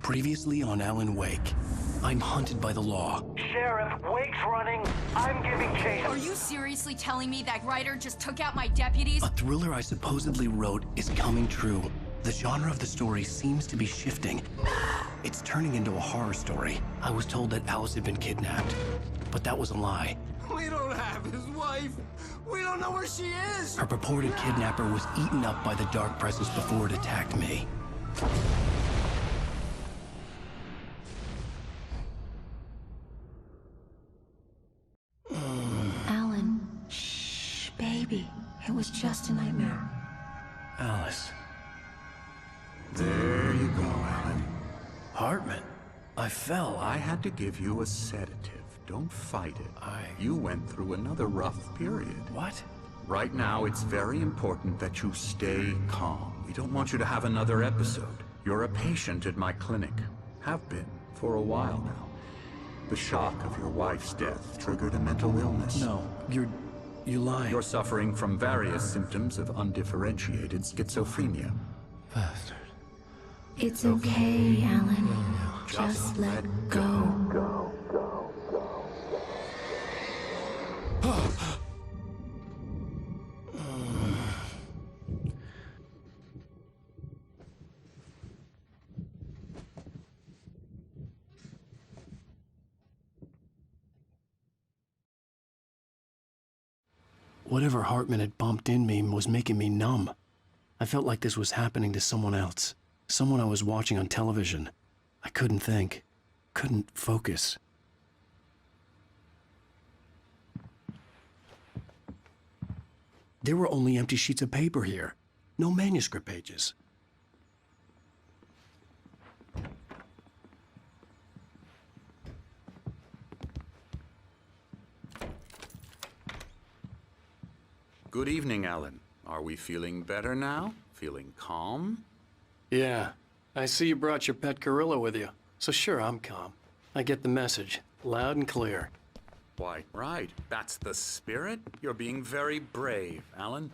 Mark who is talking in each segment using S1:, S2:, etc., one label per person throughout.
S1: Previously on Alan Wake. I'm hunted by the law.
S2: Sheriff, Wake's running. I'm giving chase.
S3: Are you seriously telling me that writer just took out my deputies?
S1: A thriller I supposedly wrote is coming true. The genre of the story seems to be shifting. It's turning into a horror story. I was told that Alice had been kidnapped, but that was a lie.
S4: We don't have his wife. We don't know where she is.
S1: Her purported kidnapper was eaten up by the dark presence before it attacked me.
S5: Alan, shh, baby. It was just a nightmare.
S1: Alice.
S6: There you go, Alan.
S1: Hartman. I fell.
S6: I had to give you a sedative. Don't fight it. You went through another rough period.
S1: What?
S6: Right now, it's very important that you stay calm. We don't want you to have another episode. You're a patient at my clinic. Have been for a while now. The shock of your wife's death triggered a mental illness.
S1: No, you lie.
S6: You're suffering from various symptoms of undifferentiated schizophrenia.
S1: Bastard.
S5: It's okay, Alan. Just let go.
S1: Whatever Hartman had bumped in me was making me numb. I felt like this was happening to someone else. Someone I was watching on television. I couldn't think. Couldn't focus. There were only empty sheets of paper here. No manuscript pages.
S6: Good evening, Alan. Are we feeling better now? Feeling calm?
S1: Yeah. I see you brought your pet gorilla with you. So sure, I'm calm. I get the message. Loud and clear.
S6: Why, right. That's the spirit. You're being very brave, Alan.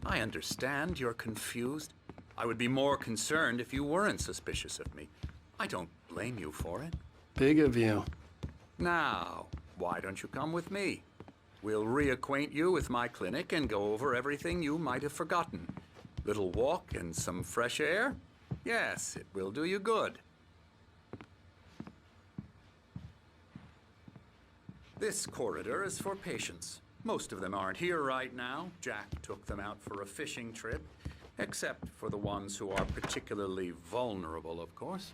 S6: I understand you're confused. I would be more concerned if you weren't suspicious of me. I don't blame you for it.
S1: Big of you.
S6: Now, why don't you come with me? We'll reacquaint you with my clinic and go over everything you might have forgotten. Little walk and some fresh air? Yes, it will do you good. This corridor is for patients. Most of them aren't here right now. Jack took them out for a fishing trip, except for the ones who are particularly vulnerable, of course.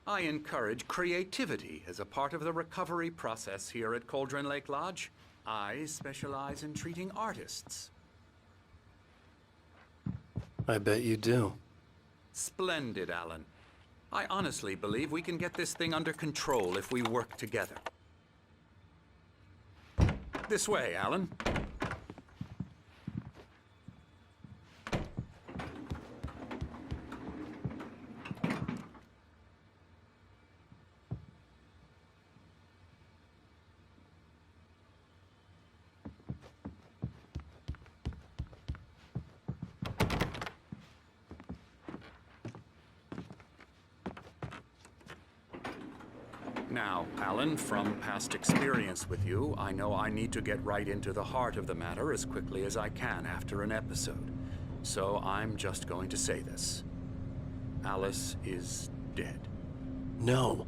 S6: I encourage creativity as a part of the recovery process here at Cauldron Lake Lodge. I specialize in treating artists.
S1: I bet you do.
S6: Splendid, Alan. I honestly believe we can get this thing under control if we work together. This way, Alan. Now, Alan, from past experience with you, I know I need to get right into the heart of the matter as quickly as I can after an episode. So I'm just going to say this. Alice is dead.
S1: No.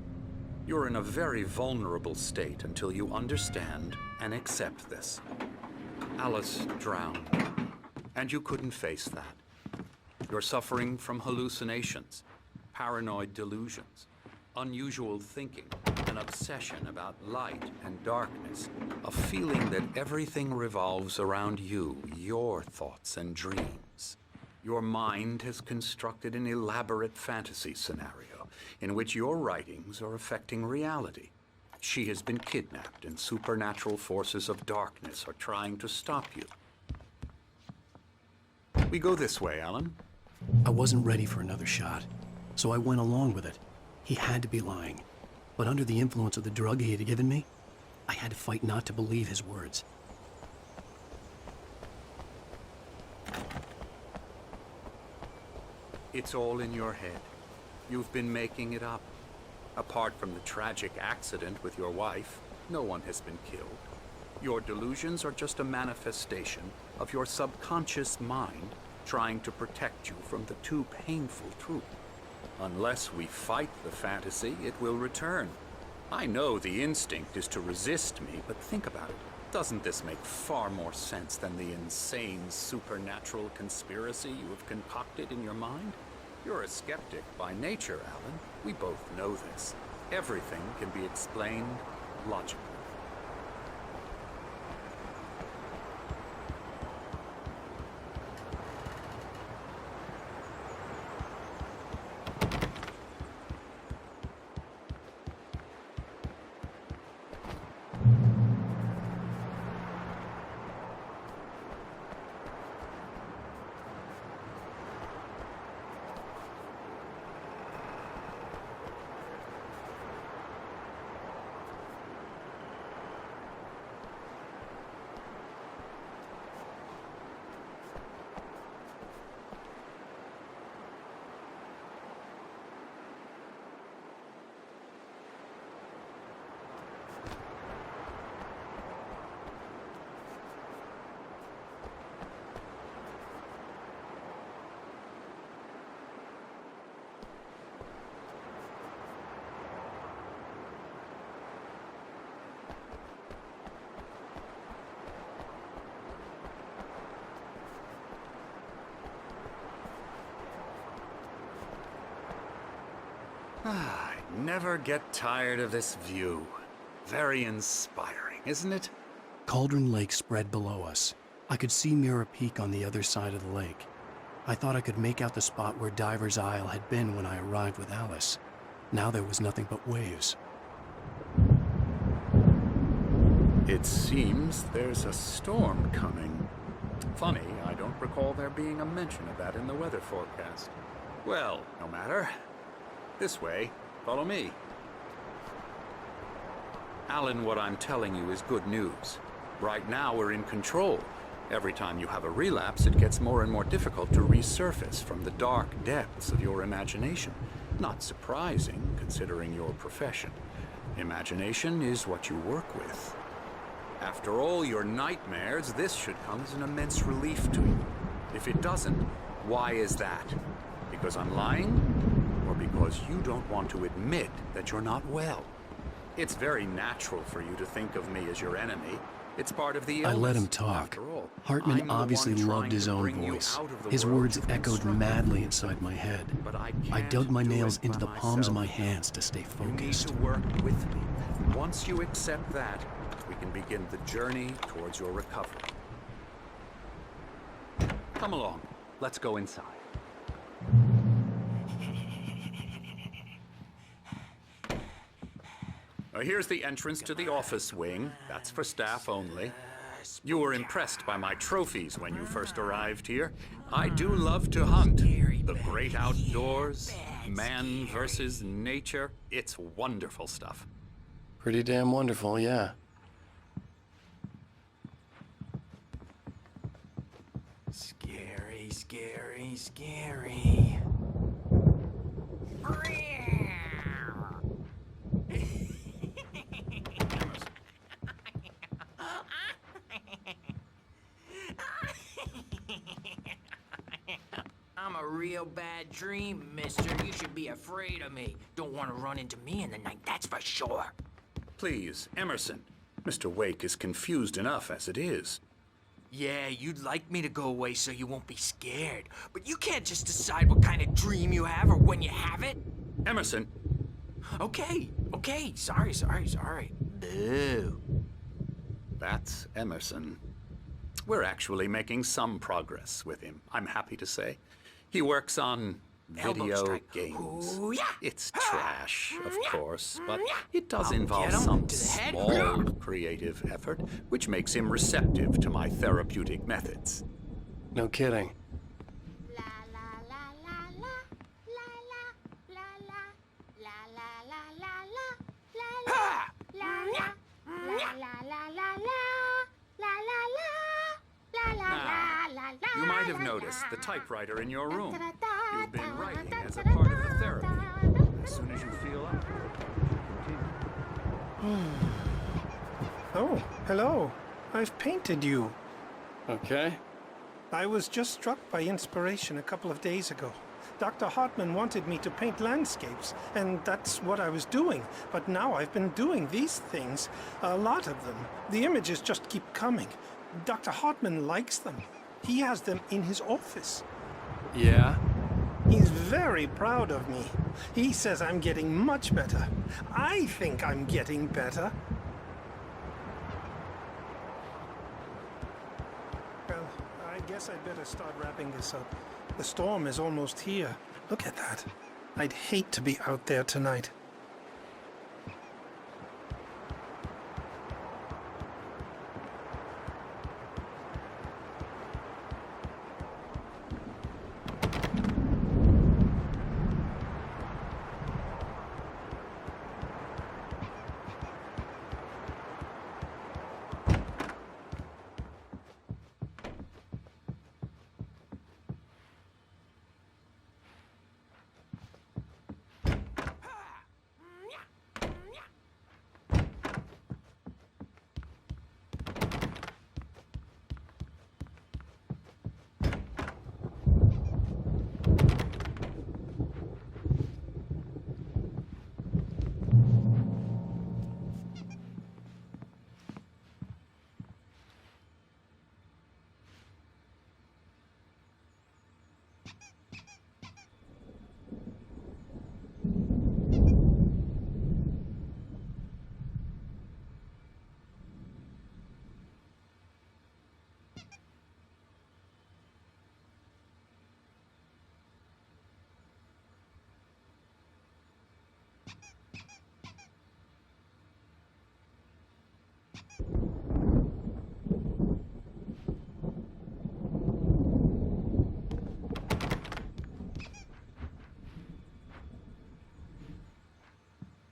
S6: You're in a very vulnerable state until you understand and accept this. Alice drowned, and you couldn't face that. You're suffering from hallucinations, paranoid delusions, unusual thinking, an obsession about light and darkness, a feeling that everything revolves around you, your thoughts and dreams. Your mind has constructed an elaborate fantasy scenario in which your writings are affecting reality. She has been kidnapped and supernatural forces of darkness are trying to stop you. We go this way, Alan.
S1: I wasn't ready for another shot, so I went along with it. He had to be lying. But under the influence of the drug he had given me, I had to fight not to believe his words.
S6: It's all in your head. You've been making it up. Apart from the tragic accident with your wife, no one has been killed. Your delusions are just a manifestation of your subconscious mind trying to protect you from the too painful truth. Unless we fight the fantasy, it will return. I know the instinct is to resist me, but think about it. Doesn't this make far more sense than the insane supernatural conspiracy you have concocted in your mind? You're a skeptic by nature, Alan. We both know this. Everything can be explained logically. I never get tired of this view. Very inspiring, isn't it?
S1: Cauldron Lake spread below us. I could see Mirror Peak on the other side of the lake. I thought I could make out the spot where Diver's Isle had been when I arrived with Alice. Now there was nothing but waves.
S6: It seems there's a storm coming. Funny, I don't recall there being a mention of that in the weather forecast. Well, no matter. This way. Follow me. Alan, what I'm telling you is good news. Right now, we're in control. Every time you have a relapse, it gets more and more difficult to resurface from the dark depths of your imagination. Not surprising, considering your profession. Imagination is what you work with. After all your nightmares, this should come as an immense relief to you. If it doesn't, why is that? Because I'm lying? Or because you don't want to admit that you're not well? It's very natural for you to think of me as your enemy. It's part of the illness.
S1: I let him talk.
S6: After all,
S1: Hartman
S6: I'm the
S1: obviously
S6: one
S1: loved
S6: trying
S1: his
S6: to
S1: own
S6: bring you
S1: voice.
S6: out of the
S1: His
S6: world
S1: words
S6: you've been
S1: echoed
S6: struck
S1: madly
S6: with.
S1: inside my head.
S6: But I
S1: I
S6: can't
S1: dug my
S6: do
S1: nails
S6: it
S1: into
S6: by
S1: the palms of my
S6: myself.
S1: hands to stay
S6: You need
S1: focused.
S6: to work with me. Once you accept that, we can begin the journey towards your recovery. Come along. Let's go inside. Now, here's the entrance to the office wing. That's for staff only. You were impressed by my trophies when you first arrived here. I do love to hunt. The great outdoors, man versus nature. It's wonderful stuff.
S1: Pretty damn wonderful, yeah.
S4: Scary, scary, scary. I'm a real bad dream, mister. You should be afraid of me. Don't want to run into me in the night, that's for sure.
S6: Please, Emerson. Mr. Wake is confused enough as it is.
S4: Yeah, you'd like me to go away so you won't be scared. But you can't just decide what kind of dream you have or when you have it.
S6: Emerson,
S4: Okay, sorry. Boo.
S6: that's Emerson. We're actually making some progress with him, I'm happy to say. He works on
S4: Elbow
S6: video
S4: strike.
S6: games.
S4: Ooh, yeah.
S6: It's trash, of course, but it does
S4: I'll
S6: involve
S4: get 'em
S6: some
S4: to the head.
S6: small creative effort, which makes him receptive to my therapeutic methods.
S1: No kidding.
S7: La la la la la la la la la la la la la la
S4: Ha!
S7: la la la la la la la la la la la
S6: Now,
S7: la la.
S6: you might have noticed the typewriter in your room. You've been writing as a part of the therapy. As soon as you feel up, continue.
S8: Oh, hello. I've painted you.
S1: Okay.
S8: I was just struck by inspiration a couple of days ago. Dr. Hartman wanted me to paint landscapes, and that's what I was doing. But now I've been doing these things, a lot of them. The images just keep coming. Dr. Hartman likes them. He has them in his office.
S1: Yeah?
S8: He's very proud of me. He says I'm getting much better. I think I'm getting better. Well, I guess I'd better start wrapping this up. The storm is almost here. Look at that. I'd hate to be out there tonight.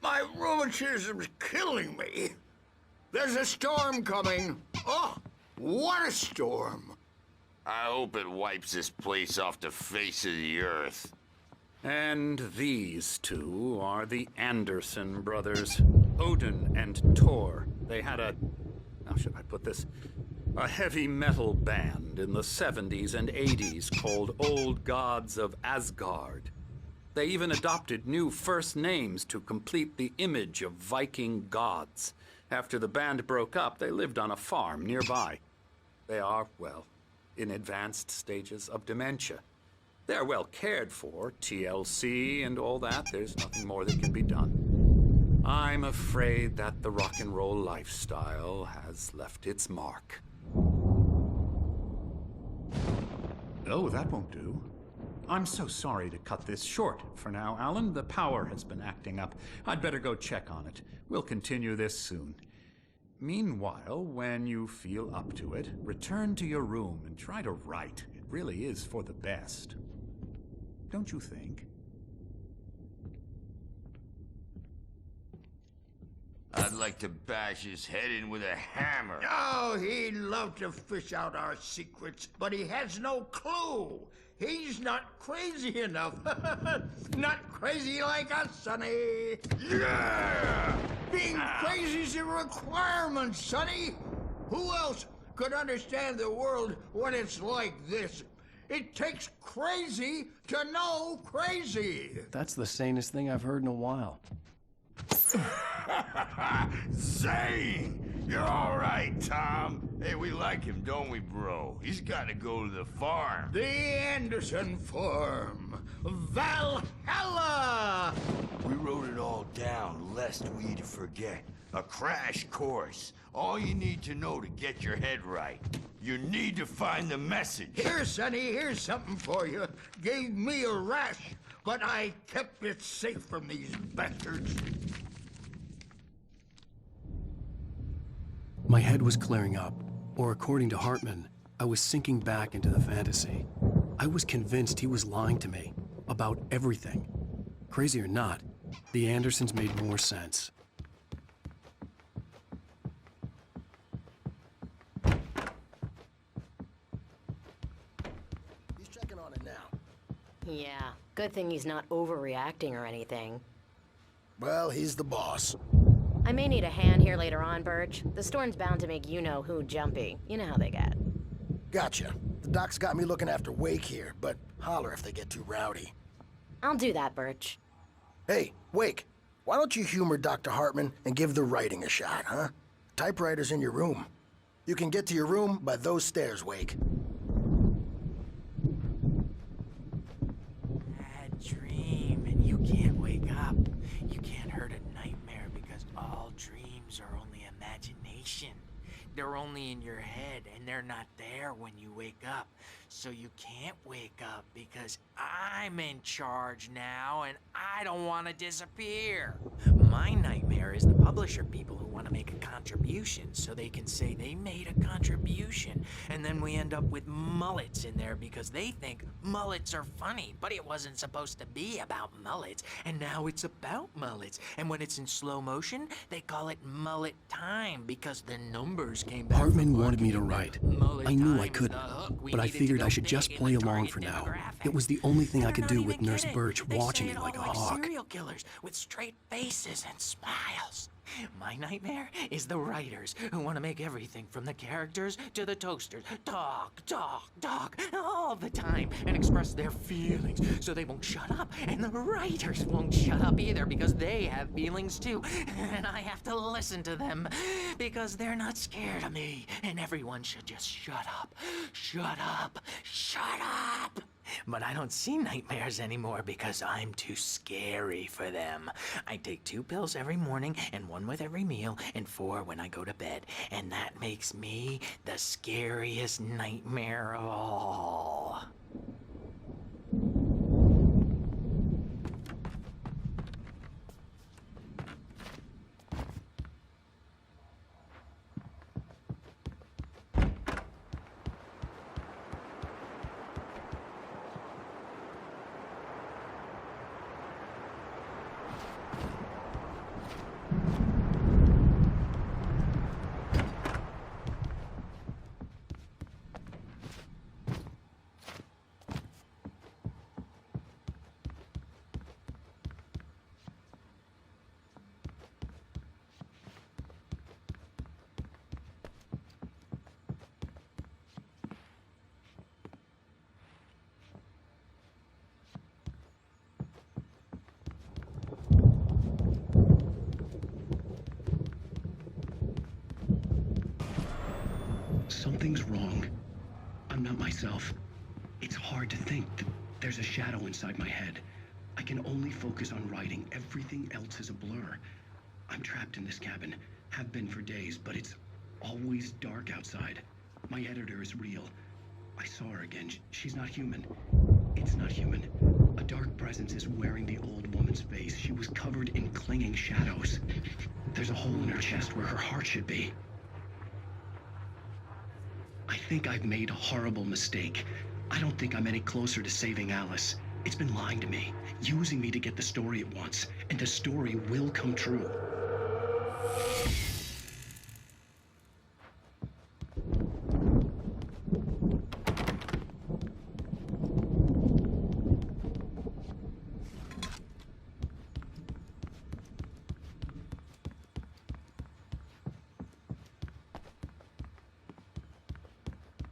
S9: My rheumatism's killing me. There's a storm coming. Oh, what a storm.
S10: I hope it wipes this place off the face of the earth.
S6: And these two are the Anderson brothers, Odin and Tor. They had a, how should I put this? A heavy metal band in the 70s and 80s called Old Gods of Asgard. They even adopted new first names to complete the image of Viking gods. After the band broke up, they lived on a farm nearby. They are, well, in advanced stages of dementia. They're well cared for, TLC and all that. There's nothing more that can be done. I'm afraid that the rock and roll lifestyle has left its mark.
S11: Oh, that won't do. I'm so sorry to cut this short for now, Alan. The power has been acting up. I'd better go check on it. We'll continue this soon. Meanwhile, when you feel up to it, return to your room and try to write. It really is for the best. Don't you think?
S10: I'd like to bash his head in with a hammer.
S9: Oh, he'd love to fish out our secrets, but he has no clue. He's not crazy enough. Not crazy like us, Sonny.
S10: Yeah!
S9: Being crazy's a requirement, Sonny. Who else could understand the world when it's like this? It takes crazy to know crazy.
S1: That's the sanest thing I've heard in a while.
S10: Zane! You're all right, Tom. Hey, we like him, don't we, bro? He's got to go to the farm.
S9: The Anderson Farm. Valhalla!
S10: We wrote it all down, lest we'd forget. A crash course. All you need to know to get your head right. You need to find the message.
S9: Here, Sonny, here's something for you. Gave me a rash, but I kept it safe from these bastards.
S1: My head was clearing up, or according to Hartman, I was sinking back into the fantasy. I was convinced he was lying to me about everything. Crazy or not, the Andersons made more sense. He's checking on it now.
S12: Yeah, good thing he's not overreacting or anything.
S13: Well, he's the boss.
S12: I may need a hand here later on, Birch. The storm's bound to make you-know-who jumpy. You know how they get.
S13: Gotcha. The doc's got me looking after Wake here, but holler if they get too rowdy.
S12: I'll do that, Birch.
S13: Hey, Wake, why don't you humor Dr. Hartman and give the writing a shot, huh? Typewriter's in your room. You can get to your room by those stairs, Wake.
S4: Bad dream, and you can't wake up. You can't hurt a nightmare because all dreams are only imagination. They're only in your head, and they're not there when you wake up. So you can't wake up because I'm in charge now, and I don't want to disappear. My nightmare is the publisher people who want to make a contribution so they can say they made a contribution. And then we end up with mullets in there because they think mullets are funny, but it wasn't supposed to be about mullets, and now it's about mullets. And when it's in slow motion, they call it mullet time because the numbers came back.
S1: Hartman wanted me to write. I knew I couldn't, but I figured I should just play along for now. It was the only thing I could do with Nurse Birch watching me like a hawk.
S4: Serial killers with straight faces and smiles. My nightmare is the writers who want to make everything from the characters to the toasters talk, all the time and express their feelings so they won't shut up. And the writers won't shut up either because they have feelings too. And I have to listen to them because they're not scared of me. And everyone should just shut up. Shut up. Shut up. But I don't see nightmares anymore because I'm too scary for them. I take 2 pills every morning and 1 with every meal and 4 when I go to bed. And that makes me the scariest nightmare of all.
S1: Something's wrong. I'm not myself. It's hard to think that there's a shadow inside my head. I can only focus on writing. Everything else is a blur. I'm trapped in this cabin. Have been for days, but it's always dark outside. My editor is real. I saw her again. She's not human. It's not human. A dark presence is wearing the old woman's face. She was covered in clinging shadows. There's a hole in her chest where her heart should be. I think I've made a horrible mistake. I don't think I'm any closer to saving Alice. It's been lying to me, using me to get the story it wants, and the story will come true.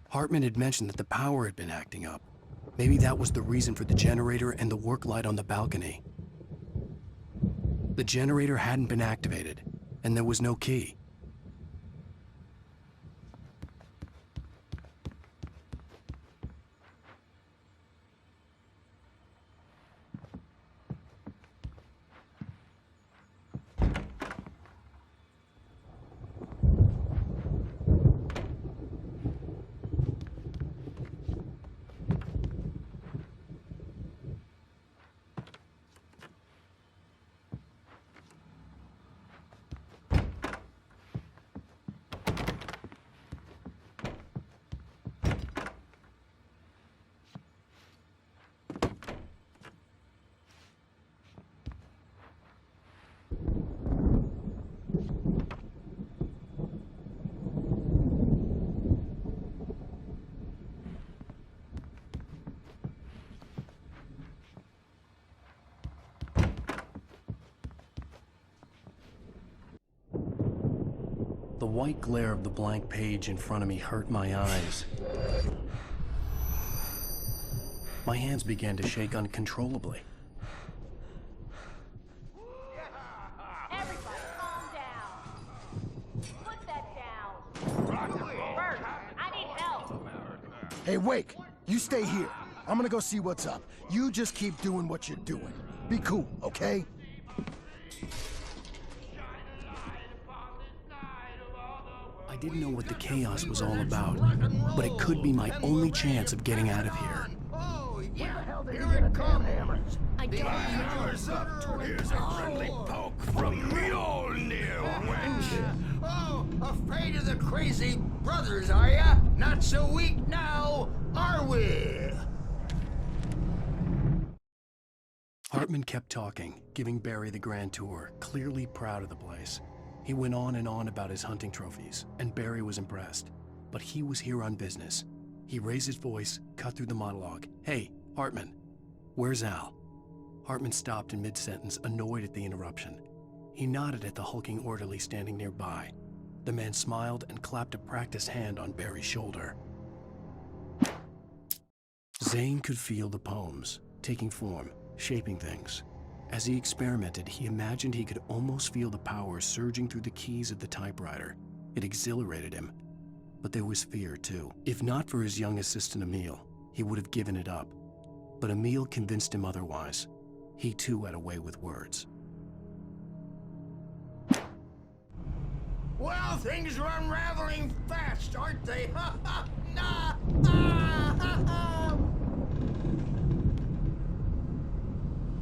S1: Hartman had mentioned that the power had been acting up. Maybe that was the reason for the generator and the work light on the balcony. The generator hadn't been activated, and there was no key. The white glare of the blank page in front of me hurt my eyes. My hands began to shake uncontrollably.
S7: Everybody, calm down. Put that down. Bert, I need help.
S13: Hey, Wake, you stay here. I'm gonna go see what's up. You just keep doing what you're doing. Be cool, okay?
S1: I didn't know what the chaos was all about, but it could be my only chance of getting out of here.
S9: Oh, yeah. Here it comes.
S12: I don't know.
S10: Hammer's up. Here's a friendly poke from Mjolnir, wench.
S9: Oh, afraid of the crazy brothers, are ya? Not so weak now, are we?
S1: Hartman kept talking, giving Barry the grand tour, clearly proud of the place. He went on and on about his hunting trophies, and Barry was impressed. But he was here on business. He raised his voice, cut through the monologue. Hey, Hartman, where's Al? Hartman stopped in mid-sentence, annoyed at the interruption. He nodded at the hulking orderly standing nearby. The man smiled and clapped a practiced hand on Barry's shoulder. Zane could feel the poems, taking form, shaping things. As he experimented, he imagined he could almost feel the power surging through the keys of the typewriter. It exhilarated him. But there was fear, too. If not for his young assistant Emil, he would have given it up. But Emil convinced him otherwise. He, too, had a way with words.
S9: Well, things are unraveling fast, aren't they? Ha ha! Nah! Ah, ha, ha.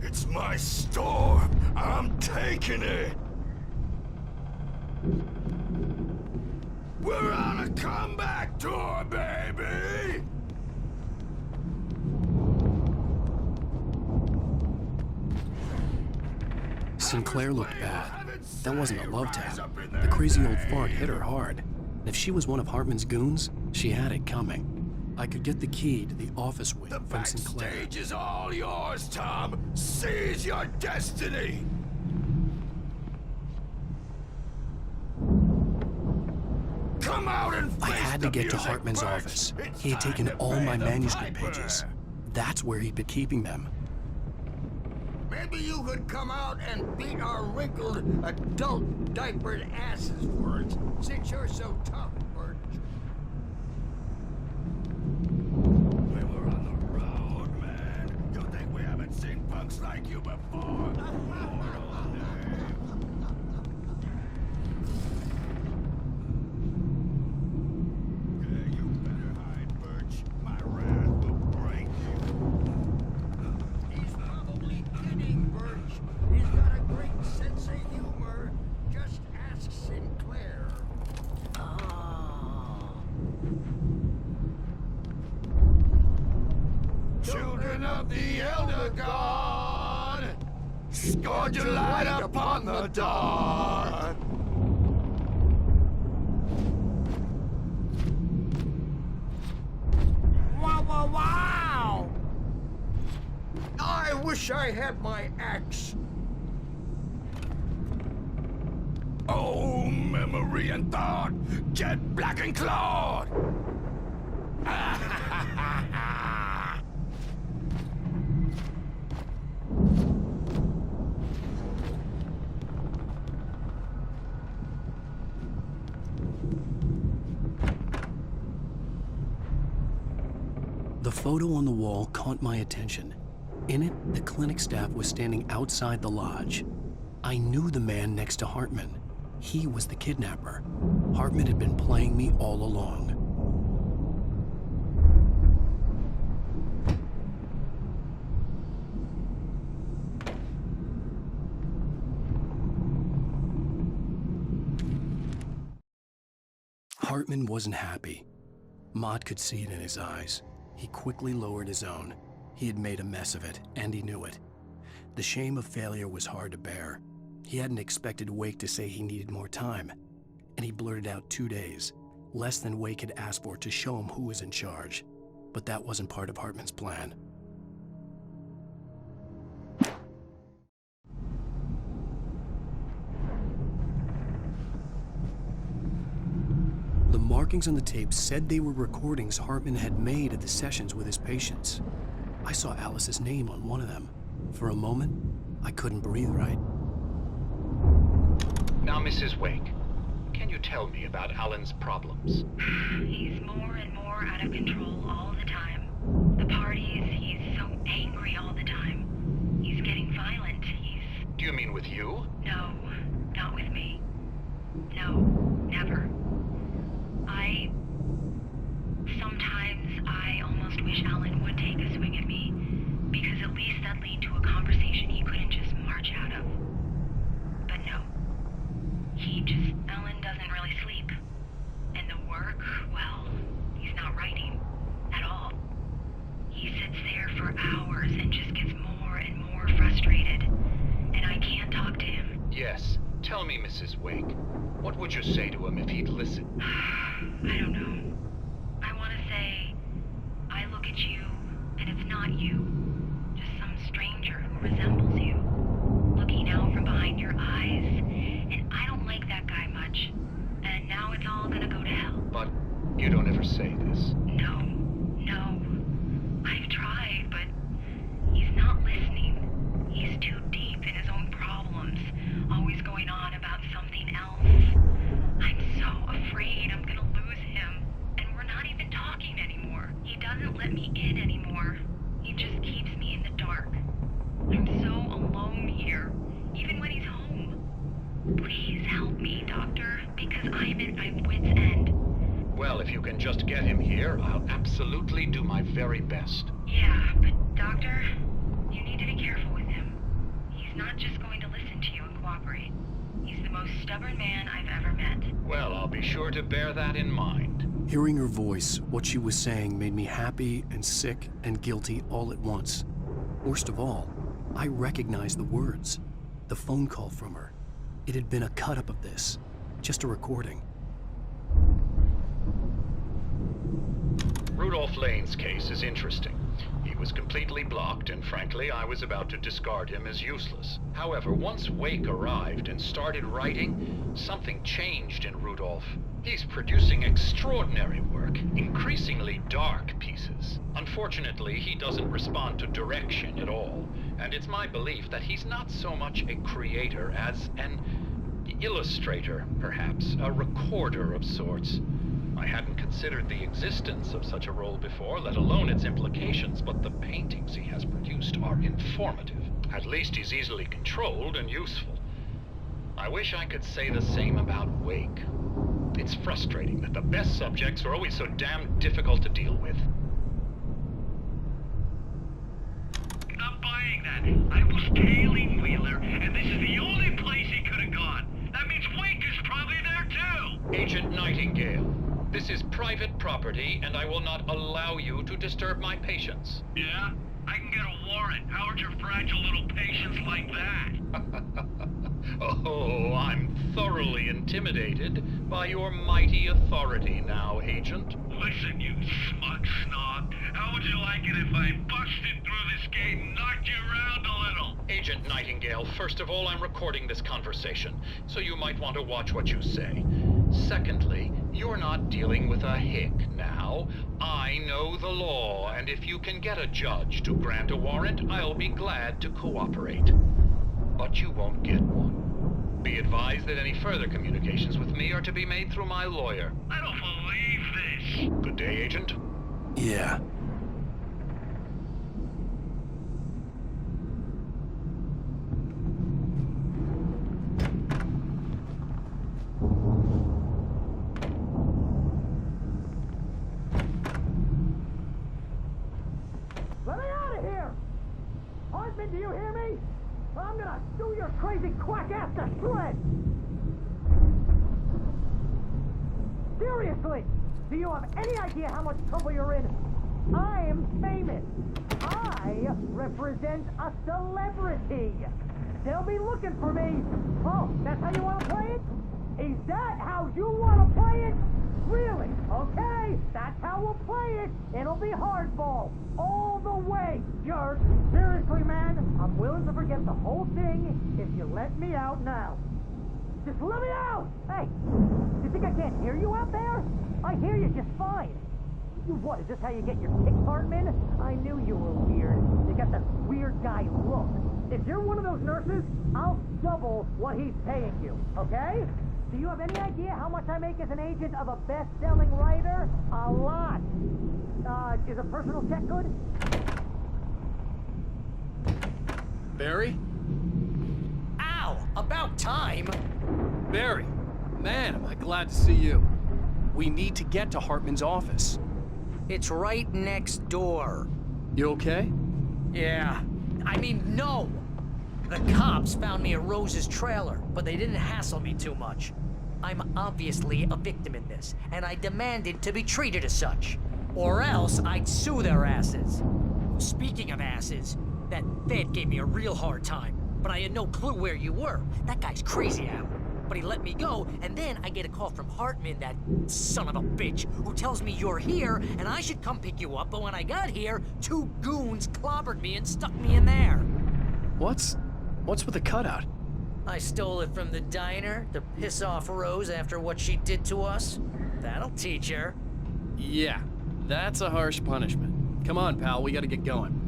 S10: It's my storm. I'm taking it. We're on a comeback tour, baby!
S1: Sinclair looked bad. That wasn't a love tap. The crazy old fart hit her hard. If she was one of Hartman's goons, she had it coming. I could get the key to the office wing from Sinclair.
S10: The backstage is all yours, Tom. Seize your destiny. Come out and face
S1: I had to
S10: the
S1: get to
S10: music,
S1: Hartman's
S10: Bert.
S1: office.
S10: It's
S1: He had
S10: time
S1: taken
S10: to
S1: all
S10: pay
S1: my
S10: the
S1: manuscript
S10: piper.
S1: pages. That's where he'd been keeping them.
S9: Maybe you could come out and beat our wrinkled, adult, diapered asses for it, since you're so tough, Bert.
S10: We were on the road, man. You think we haven't seen punks like you before? Okay, you better hide, Birch. My wrath will break you.
S9: He's probably kidding, Birch. He's got a great sense of humor. Just ask Sinclair.
S10: Children of the Elder God, scourge your light upon the dark.
S9: Wow, wow, wow! I wish I had my axe.
S10: Oh, memory and thought, jet black and clawed.
S1: The photo on the wall caught my attention. In it, the clinic staff was standing outside the lodge. I knew the man next to Hartman. He was the kidnapper. Hartman had been playing me all along. Hartman wasn't happy. Mott could see it in his eyes. He quickly lowered his own. He had made a mess of it, and he knew it. The shame of failure was hard to bear. He hadn't expected Wake to say he needed more time, and he blurted out 2 days, less than Wake had asked for to show him who was in charge. But that wasn't part of Hartman's plan. markings on the tape said they were recordings Hartman had made at the sessions with his patients. I saw Alice's name on one of them. For a moment, I couldn't breathe right.
S6: Now, Mrs. Wake, can you tell me about Alan's problems?
S5: He's more and more out of control all the time. The parties, he's so angry all the time. He's getting violent.
S6: Do you mean with you?
S5: No, not with me. No, never. Sometimes I almost wish Alan would take a swing at me, because at least that'd lead to a conversation he couldn't just march out of. But no. Alan doesn't really sleep. And the work, well, he's not writing at all. He sits there for hours and just gets more and more frustrated. And I can't talk to him.
S6: Yes. Tell me, Mrs. Wake, what would you say to him if he'd listen?
S5: I don't know. I want to say, I look at you, and it's not you. Just some stranger who resembles you. Looking out from behind your eyes. And I don't like that guy much. And now it's all gonna go to hell.
S6: But you don't ever say this.
S5: No. I've tried, but he's not listening. He's too deep in his own problems, always going on about something else. I'm so afraid I'm gonna lose him, and we're not even talking anymore. He doesn't let me in anymore. He just keeps me in the dark. I'm so alone here, even when he's home. Please help me, Doctor, because I'm at my wit's end.
S6: Well, if you can just get him here, I'll absolutely do my very best.
S5: Yeah, but Doctor, you need to be careful with him. He's not just going to listen to you and cooperate. He's the most stubborn man I've ever met.
S6: Well, I'll be sure to bear that in mind.
S1: Hearing her voice, what she was saying made me happy and sick and guilty all at once. Worst of all, I recognized the words. The phone call from her. It had been a cut-up of this. Just a recording.
S6: Rudolph Lane's case is interesting. He was completely blocked, and frankly, I was about to discard him as useless. However, once Wake arrived and started writing, something changed in Rudolph. He's producing extraordinary work, increasingly dark pieces. Unfortunately, he doesn't respond to direction at all, and it's my belief that he's not so much a creator as an illustrator, perhaps, a recorder of sorts. I hadn't considered the existence of such a role before, let alone its implications, but the paintings he has produced are informative. At least he's easily controlled and useful. I wish I could say the same about Wake. It's frustrating that the best subjects are always so damn difficult to deal with.
S2: Not buying that. I was tailing Wheeler, and this is the only place he could have gone. That means Wake is probably there too!
S6: Agent Nightingale, this is private property, and I will not allow you to disturb my patients.
S2: Yeah? I can get a warrant. How would your fragile little patients like that?
S6: Oh, I'm thoroughly intimidated by your mighty authority now, Agent.
S2: Listen, you smug snob. How would you like it if I busted through this gate and knocked you around a little?
S6: Agent Nightingale, first of all, I'm recording this conversation, so you might want to watch what you say. Secondly, you're not dealing with a hick now. I know the law, and if you can get a judge to grant a warrant, I'll be glad to cooperate. But you won't get one. Be advised that any further communications with me are to be made through my lawyer.
S2: I don't believe this.
S6: Good day, Agent.
S1: Yeah.
S2: Let me out of here! Hartman, do you hear me? I'm gonna do your crazy quack ass to shreds! Seriously! Do you have any idea how much trouble you're in? I am famous! I represent a celebrity! They'll be looking for me! Oh, that's how you want to play it? Is that how you want to play it? Really? Okay, that's how we'll play it. It'll be hardball. All the way, jerk. Seriously, man, I'm willing to forget the whole thing if you let me out now. Just let me out! Hey, you think I can't hear you out there? I hear you just fine. You what, is this how you get your kick, Hartman? I knew you were weird. You got that weird guy look. If you're one of those nurses, I'll double what he's paying you, okay? Do you have any idea how much I make as an agent of a best-selling writer? A lot. Is a personal check good?
S1: Barry?
S2: Ow! About time!
S1: Barry! Man, am I glad to see you. We need to get to Hartman's office.
S2: It's right next door.
S1: You okay?
S2: Yeah. I mean, no! The cops found me at Rose's trailer, but they didn't hassle me too much. I'm obviously a victim in this, and I demanded to be treated as such. Or else I'd sue their asses. Speaking of asses, that Fed gave me a real hard time, but I had no clue where you were. That guy's crazy, Al. But he let me go, and then I get a call from Hartman, that son of a bitch, who tells me you're here, and I should come pick you up, but when I got here, 2 goons clobbered me and stuck me in there.
S1: What's with the cutout?
S2: I stole it from the diner to piss off Rose after what she did to us. That'll teach her.
S1: Yeah, that's a harsh punishment. Come on, pal, we gotta get going.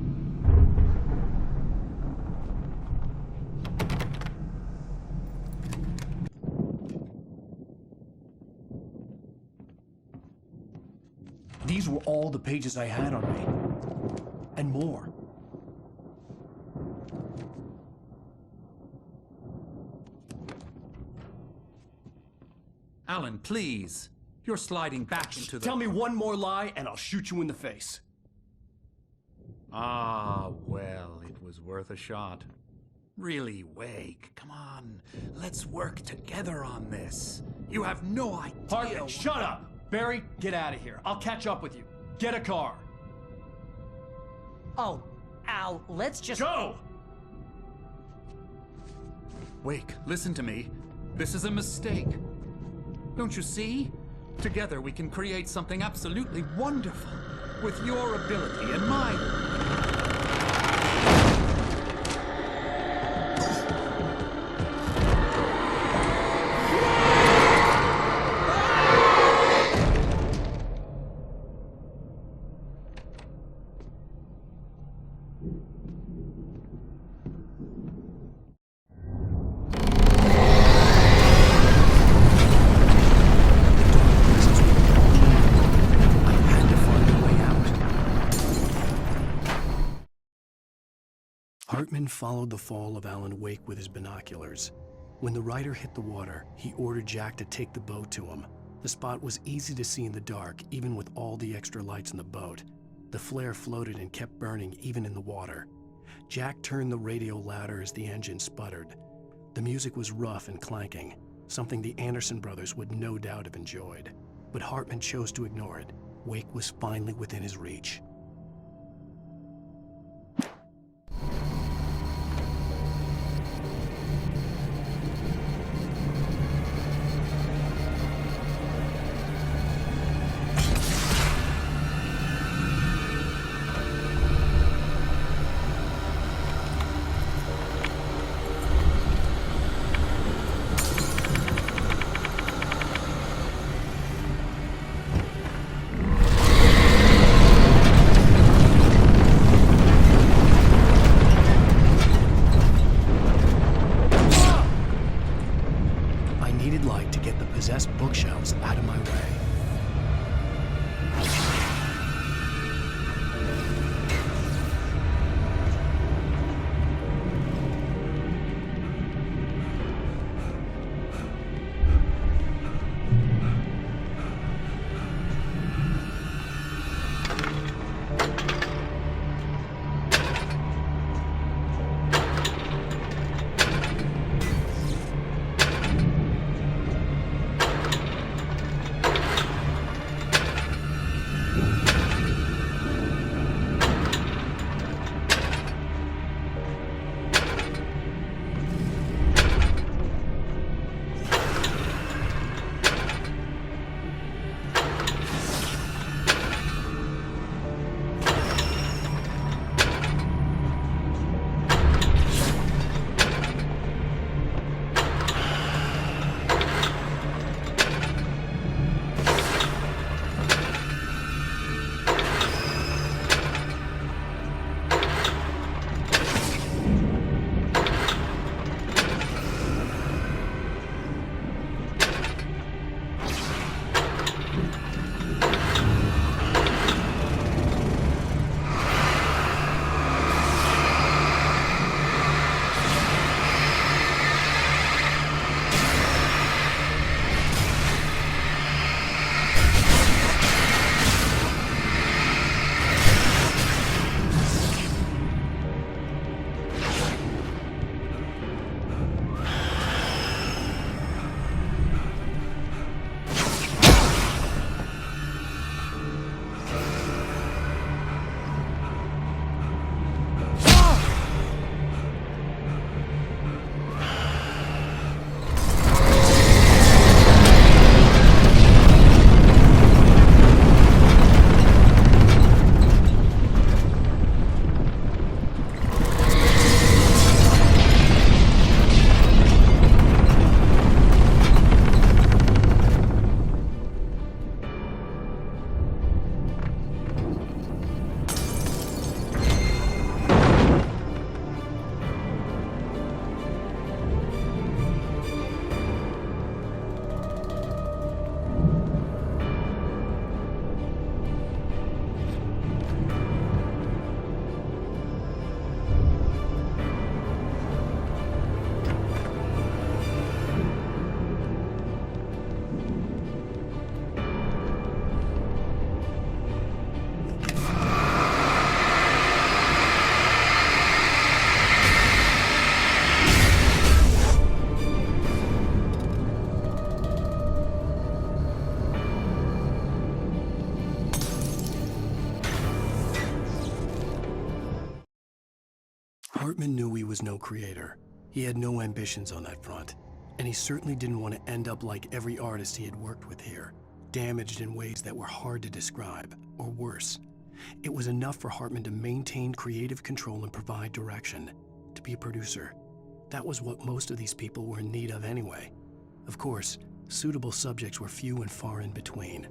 S1: These were all the pages I had on me. And more.
S11: Alan, please. You're sliding back into the...
S1: Tell me one more lie and I'll shoot you in the face.
S11: Ah, well, it was worth a shot. Really, Wake, come on. Let's work together on this. You have no idea...
S1: Hartman, shut up! Barry, get out of here. I'll catch up with you. Get a car.
S2: Oh, Al, let's just...
S1: Go!
S11: Wake, listen to me. This is a mistake. Don't you see? Together we can create something absolutely wonderful. With your ability and mine.
S1: Hartman followed the fall of Alan Wake with his binoculars. When the rider hit the water, he ordered Jack to take the boat to him. The spot was easy to see in the dark, even with all the extra lights in the boat. The flare floated and kept burning even in the water. Jack turned the radio louder as the engine sputtered. The music was rough and clanking, something the Anderson brothers would no doubt have enjoyed. But Hartman chose to ignore it. Wake was finally within his reach. Hartman knew he was no creator. He had no ambitions on that front. And he certainly didn't want to end up like every artist he had worked with here, damaged in ways that were hard to describe, or worse. It was enough for Hartman to maintain creative control and provide direction, to be a producer. That was what most of these people were in need of anyway. Of course, suitable subjects were few and far in between.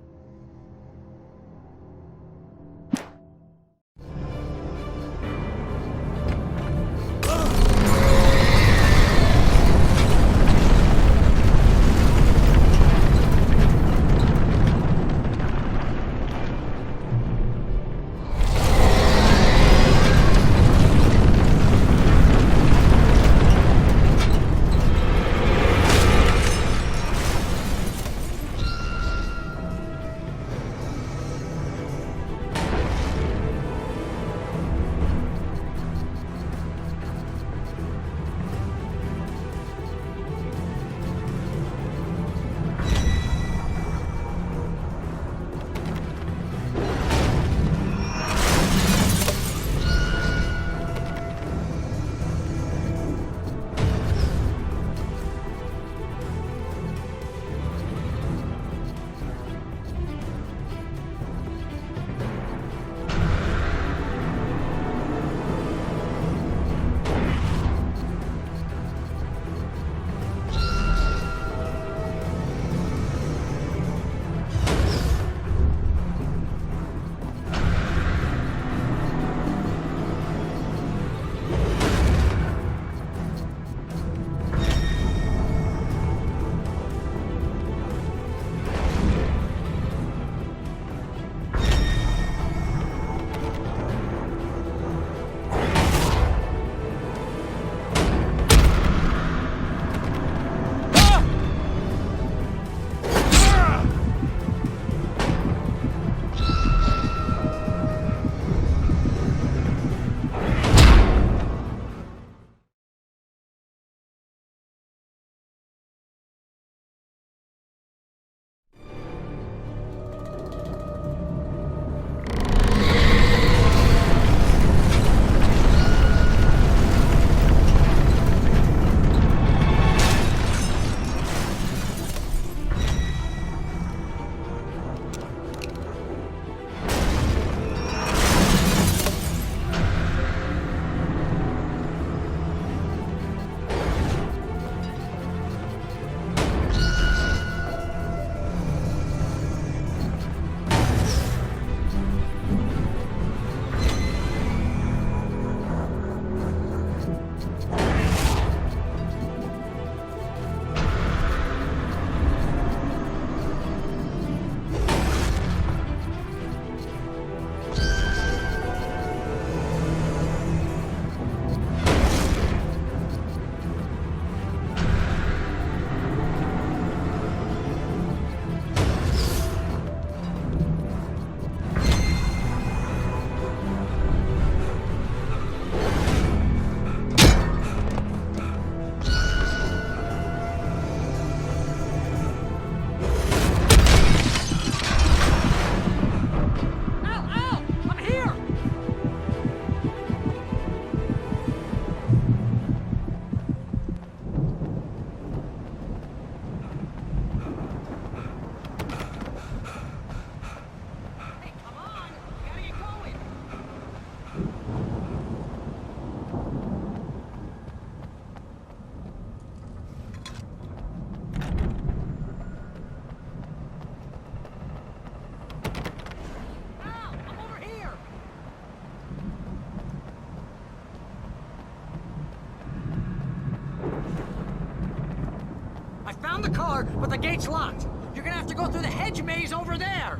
S2: Found the car, but the gate's locked. You're gonna have to go through the hedge maze over there.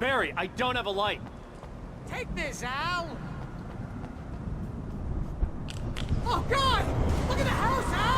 S14: Barry, I don't have a light.
S2: Take this, Al. Oh, God! Look at the house, Al!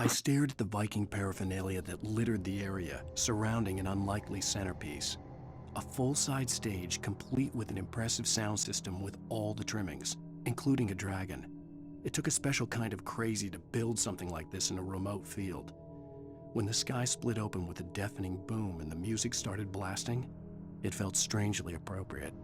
S1: I stared at the Viking paraphernalia that littered the area, surrounding an unlikely centerpiece. A full-size stage complete with an impressive sound system with all the trimmings, including a dragon. It took a special kind of crazy to build something like this in a remote field. When the sky split open with a deafening boom and the music started blasting, it felt strangely appropriate.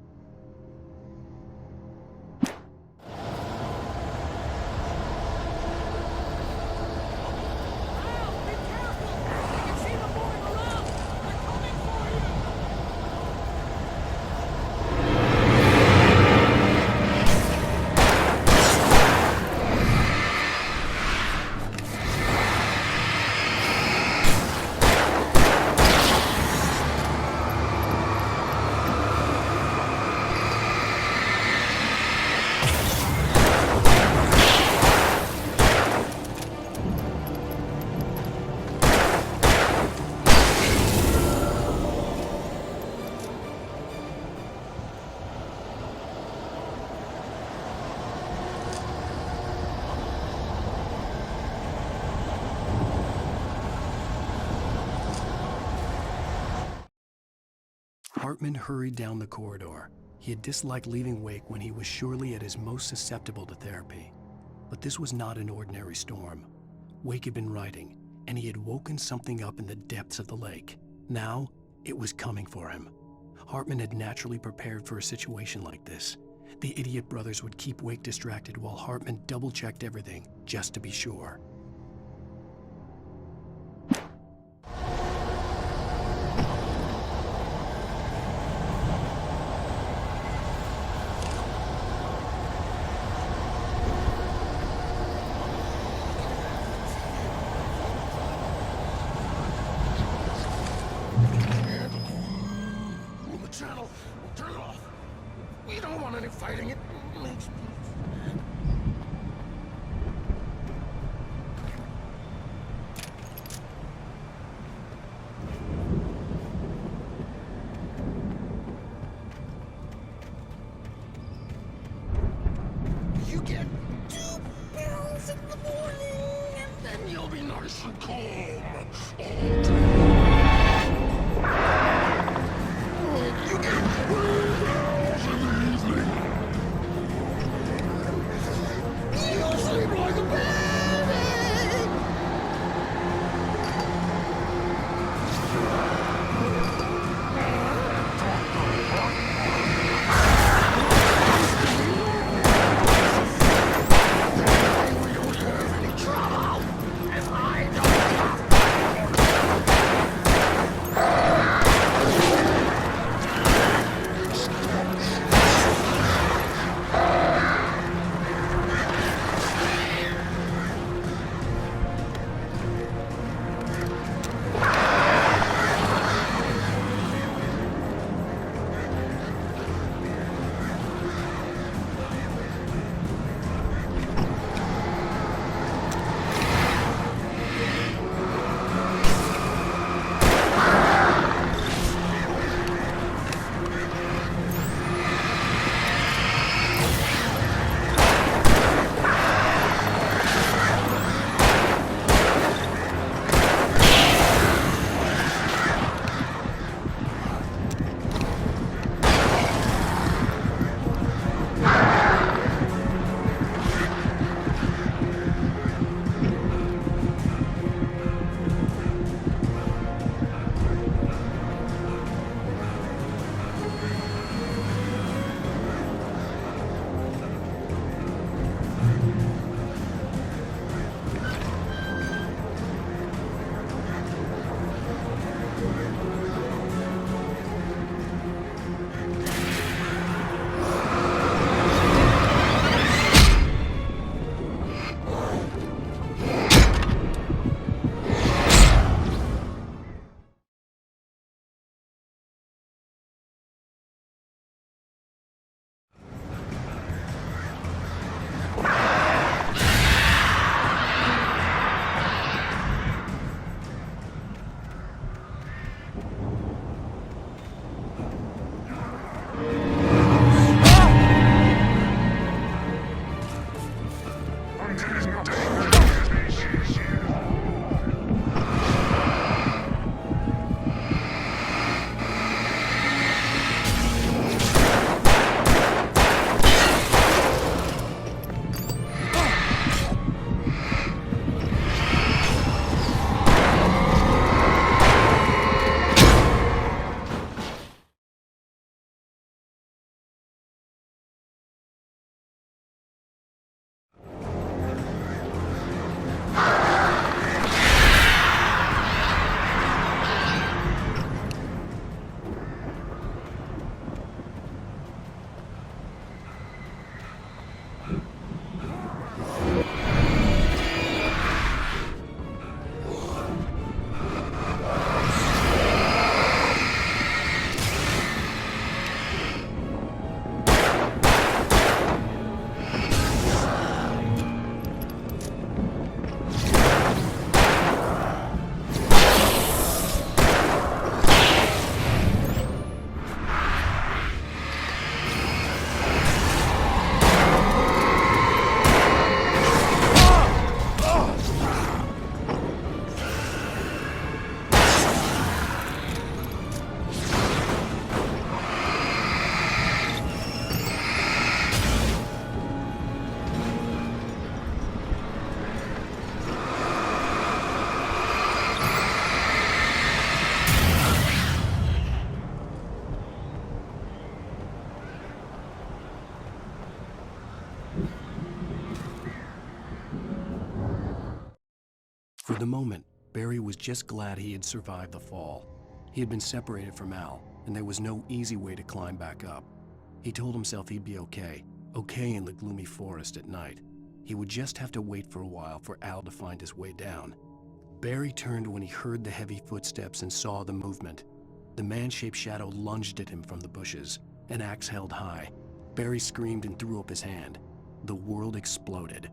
S1: Hartman hurried down the corridor. He had disliked leaving Wake when he was surely at his most susceptible to therapy. But this was not an ordinary storm. Wake had been writing, and he had woken something up in the depths of the lake. Now, it was coming for him. Hartman had naturally prepared for a situation like this. The idiot brothers would keep Wake distracted while Hartman double-checked everything, just to be sure.
S15: Channel. Turn it off. We don't want any fighting. It makes me... You get 2 pills in the morning, and then you'll be nice and calm all day. You get 1 pills in the evening. You sleep like a baby. We don't have any trouble, and I don't have
S1: moment, Barry was just glad he had survived the fall. He had been separated from Al, and there was no easy way to climb back up. He told himself he'd be okay in the gloomy forest at night. He would just have to wait for a while for Al to find his way down. Barry turned when he heard the heavy footsteps and saw the movement. The man-shaped shadow lunged at him from the bushes, an axe held high. Barry screamed and threw up his hand. The world exploded.